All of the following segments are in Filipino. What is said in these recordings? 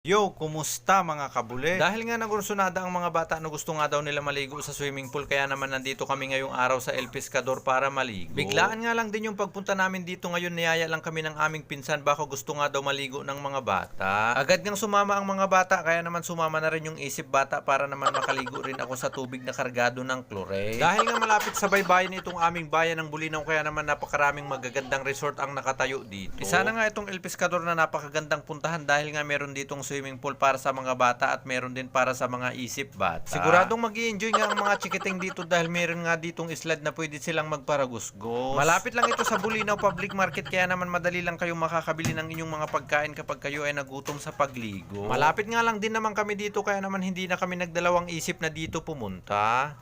Yo, kumusta mga kabule? Dahil nga nagursunada ang mga bata na gusto nga daw nila maligo sa swimming pool, kaya naman nandito kami ngayong araw sa El Pescador para maligo. Biglaan nga lang din yung pagpunta namin dito ngayon, niyaya lang kami ng aming pinsan, baka gusto nga daw maligo ng mga bata. Agad ngang sumama ang mga bata, kaya naman sumama na rin yung isip bata para naman makaligo rin ako sa tubig na kargado ng chlorine. Dahil nga malapit sa baybayin itong aming bayan ng Bulinaw, kaya naman napakaraming magagandang resort ang nakatayo dito. Isa na nga itong El Pescador na napakagandang puntahan dahil nga meron ditong swimming pool para sa mga bata at meron din para sa mga isip bata. Siguradong mag-i-enjoy nga ang mga chikiting dito dahil meron nga ditong slide na pwede silang magparagusgos. Malapit lang ito sa Bulinaw Public Market, kaya naman madali lang kayong makakabili ng inyong mga pagkain kapag kayo ay nagutom sa pagligo. Malapit nga lang din naman kami dito, kaya naman hindi na kami nagdalawang isip na dito pumunta.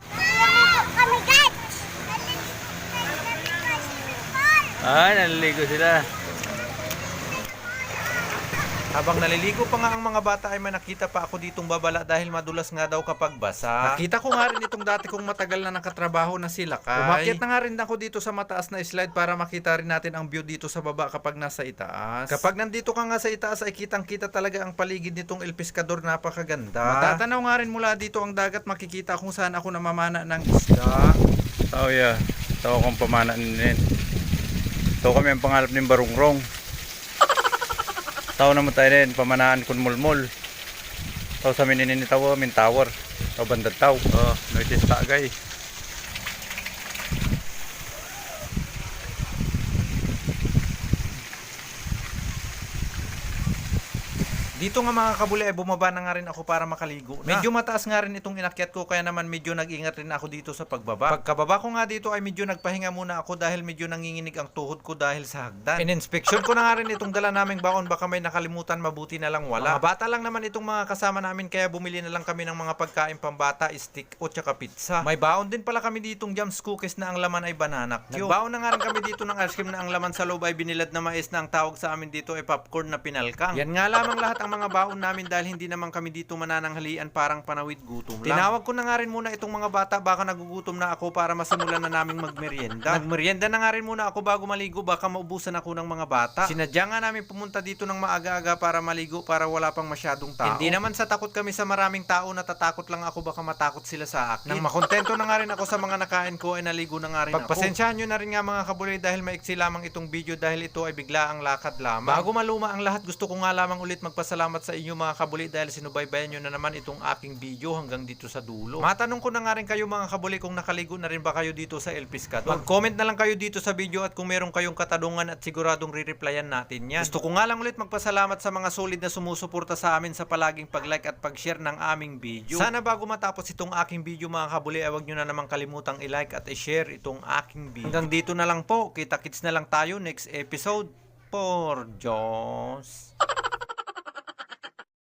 Ay, naliligo sila. Habang naliligo pa nga ang mga bata ay may nakita pa ako ditong babala dahil madulas nga daw kapag basa. Nakita ko nga rin itong dati kong matagal na nakatrabaho na sila kay. Umakyat na nga rin ako dito sa mataas na slide para makita rin natin ang view dito sa baba kapag nasa itaas. Kapag nandito ka nga sa itaas ay kitang kita talaga ang paligid nitong El Pescador, napakaganda. Matatanaw nga rin mula dito ang dagat, makikita kung saan ako namamana ng isda. Oh yeah, ito akong pamana ninin. Ito kami ang pangalap ng Barungrong. Tao naman tayo din, pamanaan kun mulmul. Tao sa mininin tawo, min tower. Tao bandad tao. Oh, noises ta guys. Dito nga mga kabuli ay bumaba na nga rin ako para makaligo na. Medyo mataas nga rin itong inakyat ko, kaya naman medyo nag-ingat rin ako dito sa pagbaba. Pagkababa ko nga dito ay medyo nagpahinga muna ako dahil medyo nanginginig ang tuhod ko dahil sa hagdan. In-inspection ko na nga rin itong dala naming baon, baka may nakalimutan, mabuti na lang wala. Mga bata lang naman itong mga kasama namin, kaya bumili na lang kami ng mga pagkain pambata, stick o tsaka pizza. May baon din pala kami ditong jams cookies na ang laman ay banana cue. Nagbaon na nga rin kami dito ng ice cream na ang laman sa loob ay binilad na mais, na ang tawag sa amin dito ay popcorn na pinalkang. Yan nga lamang lahat ang mga baon namin dahil hindi naman kami dito manananghalian, parang panawid gutom lang. Tinawag ko na nga rin muna itong mga bata, baka nagugutom na ako para masimulan na naming magmerienda. Nagmerienda na nga rin muna ako bago maligo, baka maubusan ako ng mga bata. Sinadya nga namin pumunta dito ng maaga-aga para maligo, para wala pang masyadong tao. Hindi naman sa takot kami sa maraming tao, natatakot lang ako baka matakot sila sa akin. Nang makontento na nga rin ako sa mga nakain ko ay naligo na nga rin ako. Pagpasensyahan nyo na rin nga mga kabulay dahil maiksi lamang itong video dahil ito ay bigla ang lakad lamang. Bago maluma ang lahat, gusto ko nga lamang ulit magpasalamat sa inyo mga kabuli dahil sinubaybayan nyo na naman itong aking video hanggang dito sa dulo. Matanong ko na nga rin kayo mga kabuli kung nakaligo na rin ba kayo dito sa El Pescador. Mag-comment na lang kayo dito sa video at kung meron kayong katanungan at siguradong re-replyan natin yan. Gusto ko nga lang ulit magpasalamat sa mga solid na sumusuporta sa amin sa palaging pag-like at pag-share ng aming video. Sana bago matapos itong aking video mga kabuli ay huwag nyo na naman kalimutang i-like at i-share itong aking video. Hanggang dito na lang po. Kita-kits na lang tayo next episode. Por Diyos.